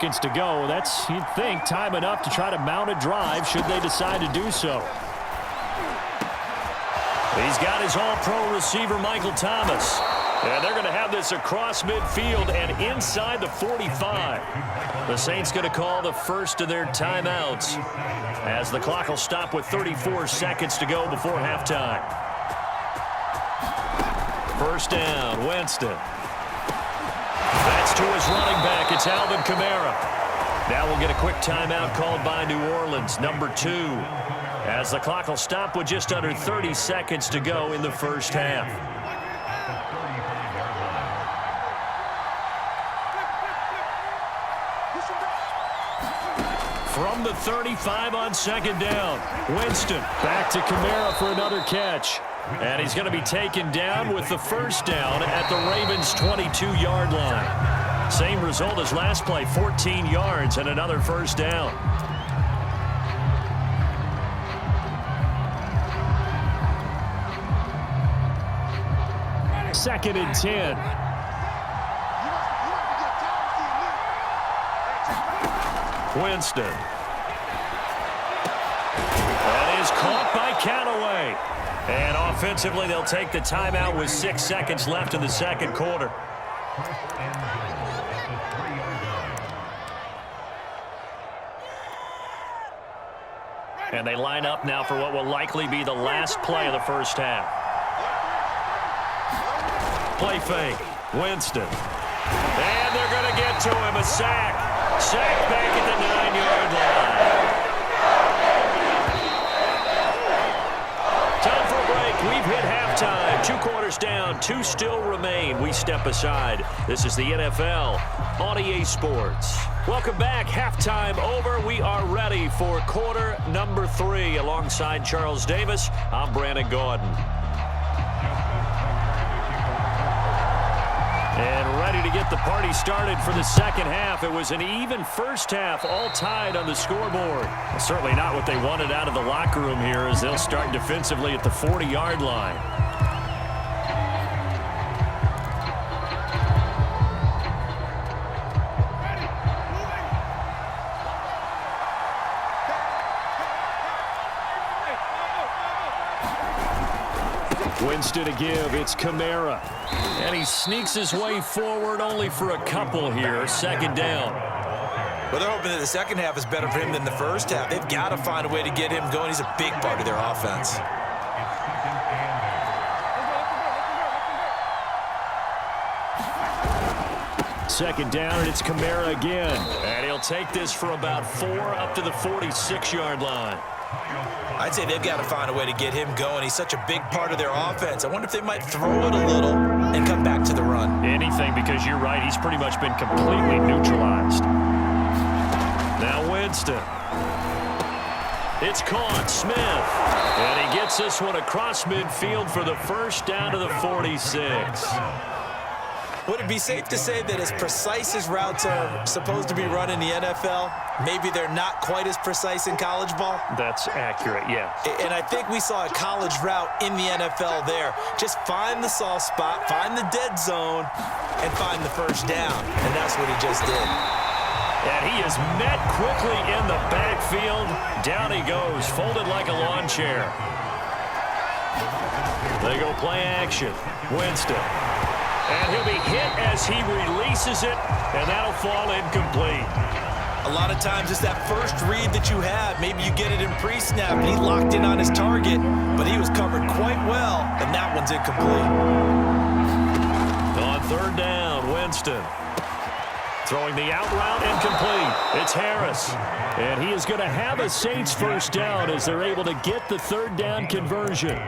To go. That's, you'd think, time enough to try to mount a drive should they decide to do so. He's got his all-pro receiver, Michael Thomas. And they're going to have this across midfield and inside the 45. The Saints going to call the first of their timeouts as the clock will stop with 34 seconds to go before halftime. First down, Winston. That's to his running back. It's Alvin Kamara. Now we'll get a quick timeout called by New Orleans, number 2, as the clock will stop with just under 30 seconds to go in the first half. From the 35 on second down, Winston back to Kamara for another catch. And he's going to be taken down with the first down at the Ravens' 22-yard line. Same result as last play, 14 yards and another first down. Second and 10. Winston. And is caught by Callaway. And offensively, they'll take the timeout with 6 seconds left in the second quarter. And they line up now for what will likely be the last play of the first half. Play fake. Winston. And they're going to get to him. A sack. Sack back at the 9-yard line. Time for a break. We've hit halftime. 2 quarters down. 2 still remain. We step aside. This is the NFL on EA Sports. Welcome back. Halftime over. We are ready for quarter number 3. Alongside Charles Davis, I'm Brandon Gordon. And ready to get the party started for the second half. It was an even first half, all tied on the scoreboard. Certainly not what they wanted out of the locker room here as they'll start defensively at the 40-yard line. Winston to give. It's Kamara. And he sneaks his way forward only for a couple here. Second down. Well, they're hoping that the second half is better for him than the first half. They've got to find a way to get him going. He's a big part of their offense. Second down, and it's Kamara again. And he'll take this for about 4 up to the 46-yard line. I'd say they've got to find a way to get him going. He's such a big part of their offense. I wonder if they might throw it a little and come back to the run. Anything, because you're right. He's pretty much been completely neutralized. Now Winston. It's caught. Smith. And he gets this one across midfield for the first down to the 46. Would it be safe to say that as precise as routes are supposed to be run in the NFL, maybe they're not quite as precise in college ball? That's accurate, yeah. And I think we saw a college route in the NFL there. Just find the soft spot, find the dead zone, and find the first down. And that's what he just did. And he is met quickly in the backfield. Down he goes, folded like a lawn chair. They go play action. Winston. And he'll be hit as he releases it, and that'll fall incomplete. A lot of times it's that first read that you have. Maybe you get it in pre-snap, and he locked in on his target, but he was covered quite well, and that one's incomplete. On third down, Winston. Throwing the out route, incomplete. It's Harris. And he is going to have a Saints first down as they're able to get the third down conversion.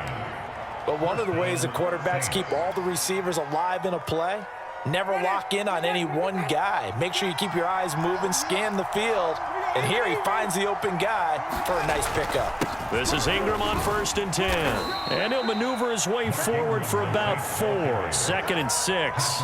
But one of the ways that quarterbacks keep all the receivers alive in a play, never lock in on any one guy. Make sure you keep your eyes moving, scan the field. And here he finds the open guy for a nice pickup. This is Ingram on 1st and 10. And he'll maneuver his way forward for about 4. 2nd and 6.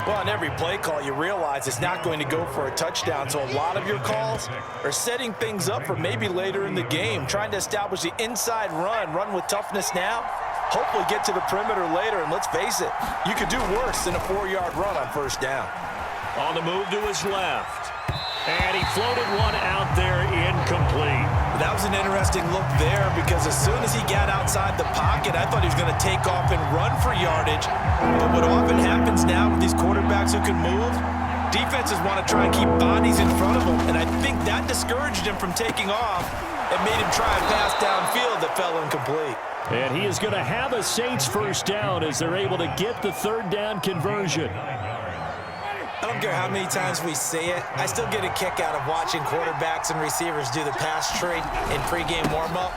Well, on every play call, you realize it's not going to go for a touchdown. So a lot of your calls are setting things up for maybe later in the game, trying to establish the inside run with toughness now. Hopefully get to the perimeter later, and let's face it, you could do worse than a 4-yard run on first down. On the move to his left. floated one out there, incomplete. That was an interesting look there because as soon as he got outside the pocket, I thought he was going to take off and run for yardage. But what often happens now with these quarterbacks who can move, defenses want to try and keep bodies in front of them, and I think that discouraged him from taking off and made him try and pass downfield that fell incomplete. And he is going to have a Saints first down as they're able to get the third down conversion. I don't care how many times we say it, I still get a kick out of watching quarterbacks and receivers do the pass tree in pregame warm-up.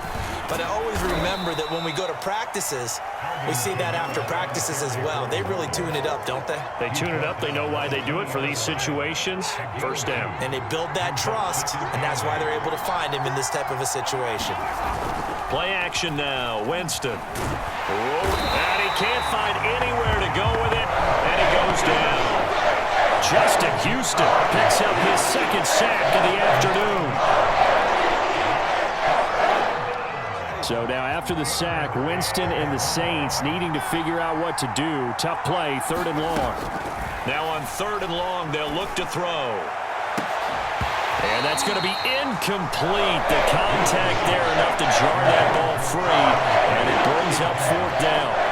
But I always remember that when we go to practices, we see that after practices as well. They really tune it up, don't they? They tune it up. They know why they do it for these situations. First down. And they build that trust, and that's why they're able to find him in this type of a situation. Play action now. Winston. And he can't find anywhere to go with it, and he goes down. Justin Houston picks up his second sack of the afternoon. So now after the sack, Winston and the Saints needing to figure out what to do. Tough play, 3rd and long. Now on 3rd and long, they'll look to throw. And that's going to be incomplete. The contact there enough to jar that ball free, and it brings up 4th down.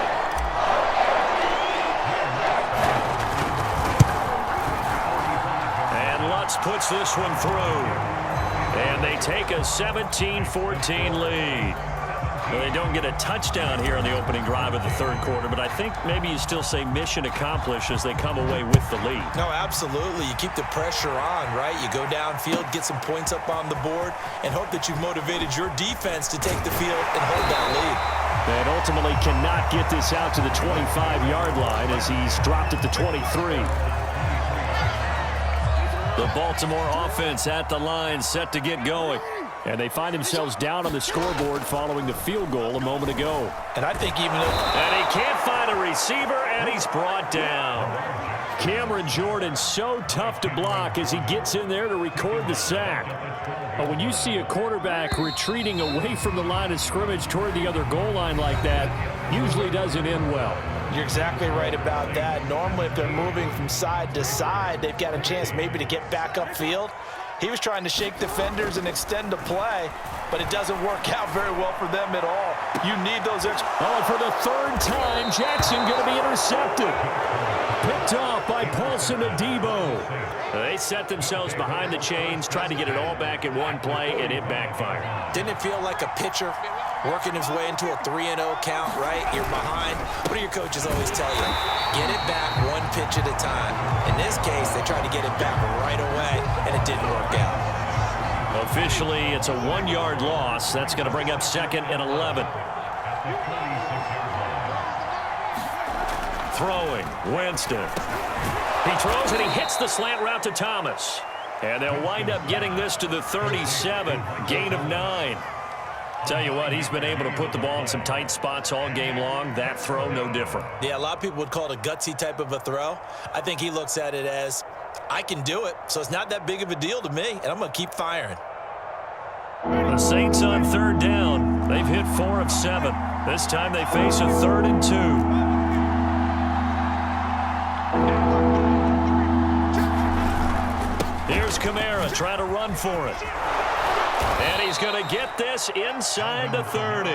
Puts this one through. And they take a 17-14 lead. Well, they don't get a touchdown here on the opening drive of the 3rd quarter, but I think maybe you still say mission accomplished as they come away with the lead. No, absolutely. You keep the pressure on, right? You go downfield, get some points up on the board, and hope that you've motivated your defense to take the field and hold that lead. And ultimately cannot get this out to the 25-yard line as he's dropped at the 23. The Baltimore offense at the line, set to get going. And they find themselves down on the scoreboard following the field goal a moment ago. And I think even if... And he can't find a receiver, and he's brought down. Cameron Jordan so tough to block as he gets in there to record the sack. But when you see a quarterback retreating away from the line of scrimmage toward the other goal line like that, usually doesn't end well. You're exactly right about that. Normally, if they're moving from side to side, they've got a chance maybe to get back upfield. He was trying to shake defenders and extend the play, but it doesn't work out very well for them at all. You need those extra... Oh, for the 3rd time, Jackson going to be intercepted. Picked off by Paulson Adebo. They set themselves behind the chains, trying to get it all back in one play, and it backfired. Didn't it feel like a pitcher working his way into a 3-0 count, right? You're behind. What do your coaches always tell you? Get it back one pitch at a time. In this case, they tried to get it back right away, and it didn't work out. Officially, it's a 1-yard loss. That's going to bring up 2nd and 11. Throwing, Winston. He throws and he hits the slant route to Thomas. And they'll wind up getting this to the 37, gain of 9. Tell you what, he's been able to put the ball in some tight spots all game long. That throw, no different. Yeah, a lot of people would call it a gutsy type of a throw. I think he looks at it as, I can do it, so it's not that big of a deal to me, and I'm going to keep firing. The Saints on 3rd down. They've hit 4 of 7. This time they face a 3rd and 2. Here's Kamara trying to run for it. And he's going to get this inside the 30.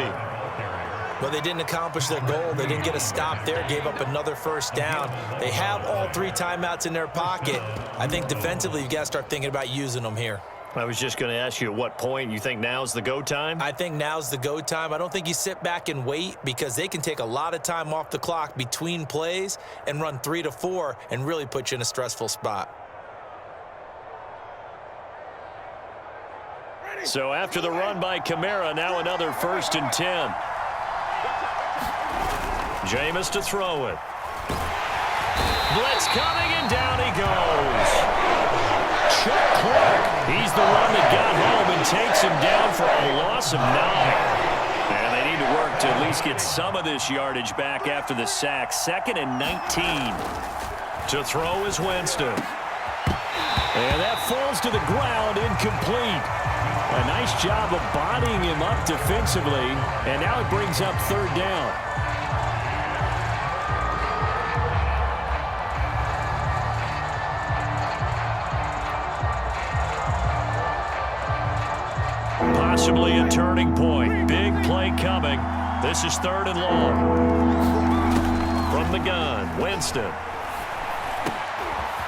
Well, they didn't accomplish their goal. They didn't get a stop there, gave up another 1st down. They have all 3 timeouts in their pocket. I think defensively you've got to start thinking about using them here. I was just going to ask you at what point you think now's the go time? I think now's the go time. I don't think you sit back and wait because they can take a lot of time off the clock between plays and run 3 to 4 and really put you in a stressful spot. So after the run by Kamara, now another 1st and 10. Jameis to throw it. Blitz coming, and down he goes. Chuck Clark, he's the one that got home and takes him down for a loss of 9. And they need to work to at least get some of this yardage back after the sack. 2nd and 19. To throw is Winston. And that falls to the ground, incomplete. A nice job of bodying him up defensively, and now it brings up 3rd down. Possibly a turning point. Big play coming. This is 3rd and long. From the gun, Winston.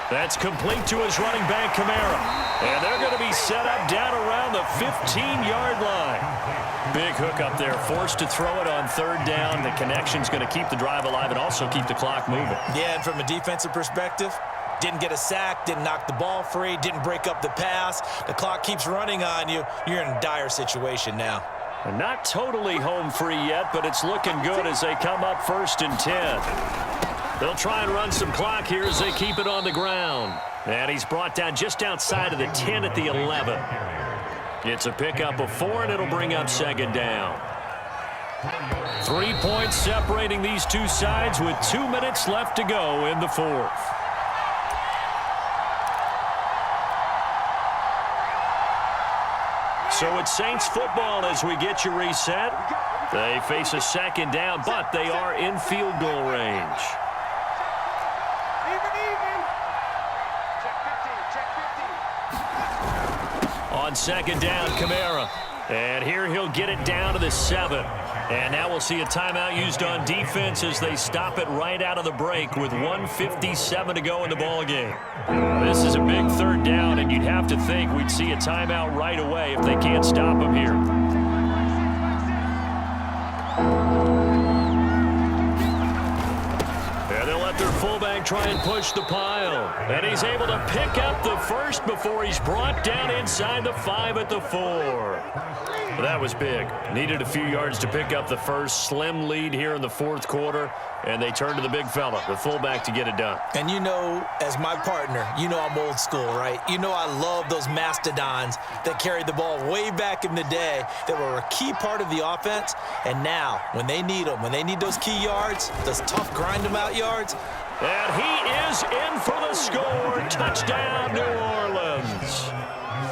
That's complete to his running back, Kamara. And they're going to be set up down around the 15-yard line. Big hook up there, forced to throw it on 3rd down. The connection's going to keep the drive alive and also keep the clock moving. Yeah, and from a defensive perspective, didn't get a sack, didn't knock the ball free, didn't break up the pass. The clock keeps running on you. You're in a dire situation now. And not totally home free yet, but it's looking good as they come up 1st and 10. They'll try and run some clock here as they keep it on the ground. And he's brought down just outside of the 10 at the 11. It's a pickup of 4, and it'll bring up 2nd down. 3 points separating these two sides with 2 minutes left to go in the 4th. So it's Saints football as we get you reset. They face a 2nd down, but they are in field goal range. On 2nd down, Kamara. And here he'll get it down to the 7. And now we'll see a timeout used on defense as they stop it right out of the break with 1:57 to go in the ballgame. This is a big 3rd down, and you'd have to think we'd see a timeout right away if they can't stop him here. And they'll let their fullback try and push the pile. And he's able to pick up the first before he's brought down inside the 5 at the 4. That was big. Needed a few yards to pick up the first. Slim lead here in the 4th quarter, and they turn to the big fella, the fullback, to get it done. And you know, as my partner, you know I'm old school, right? You know I love those mastodons that carried the ball way back in the day that were a key part of the offense. And now, when they need them, when they need those key yards, those tough grind-them-out yards. And he is in for the score. Touchdown, New Orleans.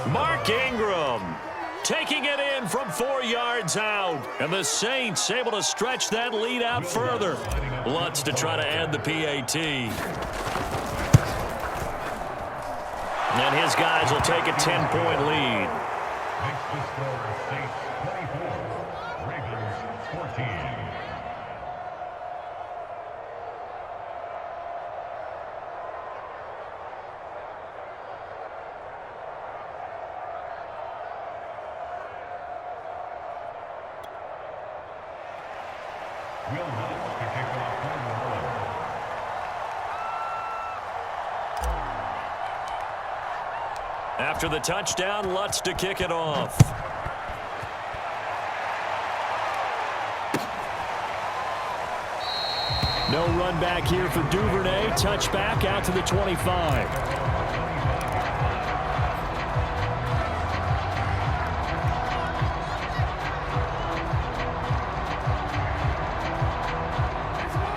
Mark Ingram taking it in from 4 yards out. And the Saints able to stretch that lead out further. Lutz to try to add the PAT. And his guys will take a 10-point lead. After the touchdown, Lutz to kick it off. No run back here for Duvernay. Touchback out to the 25.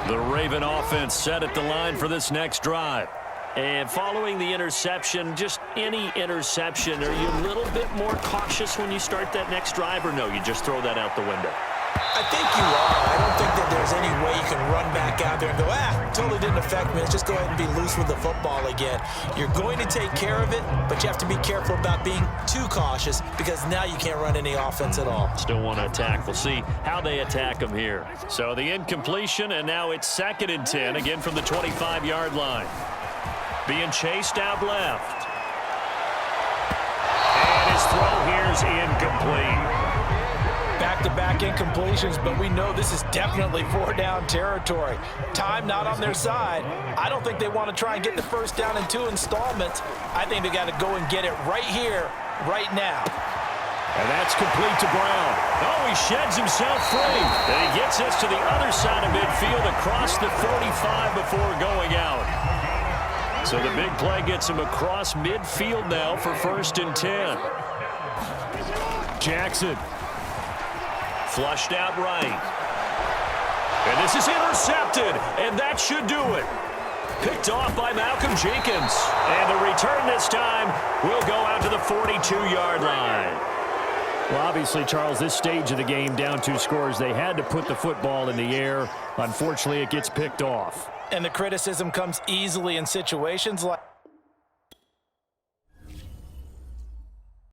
The Raven offense set at the line for this next drive. And following the interception, just any interception, are you a little bit more cautious when you start that next drive, or no, you just throw that out the window? I think you are. I don't think that there's any way you can run back out there and go, totally didn't affect me. Let's just go ahead and be loose with the football again. You're going to take care of it, but you have to be careful about being too cautious because now you can't run any offense at all. Still want to attack. We'll see how they attack them here. So the incompletion, and now it's 2nd and 10, again from the 25-yard line. Being chased out left. And his throw here is incomplete. Back-to-back incompletions, but we know this is definitely 4-down territory. Time not on their side. I don't think they want to try and get the first down in 2 installments. I think they got to go and get it right here, right now. And that's complete to Brown. Oh, he sheds himself free. And he gets us to the other side of midfield across the 45 before going out. So the big play gets him across midfield now for 1st and 10. Jackson. Flushed out right. And this is intercepted, and that should do it. Picked off by Malcolm Jenkins. And the return this time will go out to the 42-yard line. Well, obviously, Charles, this stage of the game, down 2 scores, they had to put the football in the air. Unfortunately, it gets picked off. And the criticism comes easily in situations like